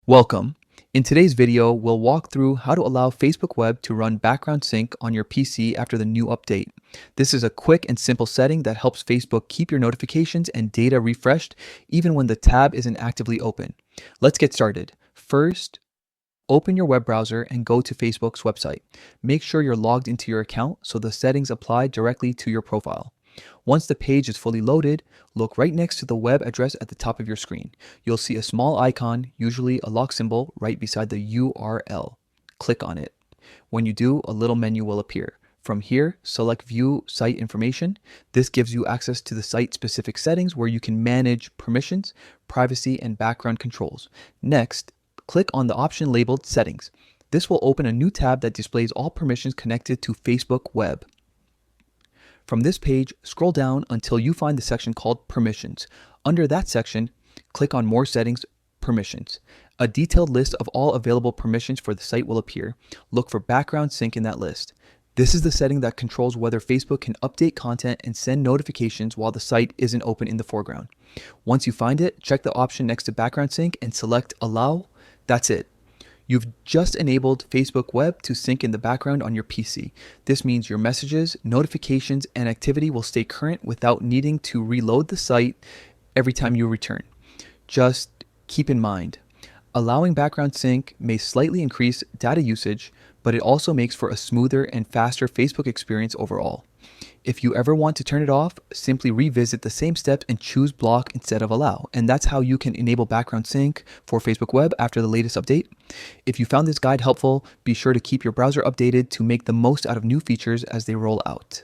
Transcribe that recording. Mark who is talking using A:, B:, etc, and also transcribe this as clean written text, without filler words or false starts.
A: Welcome. In today's video, we'll walk through how to allow Facebook Web to run background sync on your PC after the new update. This is a quick and simple setting that helps Facebook keep your notifications and data refreshed even when the tab isn't actively open. Let's get started. First, open your web browser and go to Facebook's website. Make sure you're logged into your account so the settings apply directly to your profile. Once the page is fully loaded, look right next to the web address at the top of your screen. You'll see a small icon, usually a lock symbol, right beside the URL. Click on it. When you do, a little menu will appear. From here, select View Site Information. This gives you access to the site-specific settings where you can manage permissions, privacy, and background controls. Next, click on the option labeled Settings. This will open a new tab that displays all permissions connected to Facebook Web. From this page, scroll down until you find the section called Permissions. Under that section, click on More Settings, Permissions. A detailed list of all available permissions for the site will appear. Look for background sync in that list. This is the setting that controls whether Facebook can update content and send notifications while the site isn't open in the foreground. Once you find it, check the option next to background sync and select Allow. That's it. You've just enabled Facebook Web to sync in the background on your PC. This means your messages, notifications, and activity will stay current without needing to reload the site every time you return. Just keep in mind, allowing background sync may slightly increase data usage, but it also makes for a smoother and faster Facebook experience overall. If you ever want to turn it off, simply revisit the same steps and choose block instead of allow. And that's how you can enable background sync for Facebook Web after the latest update. If you found this guide helpful, be sure to keep your browser updated to make the most out of new features as they roll out.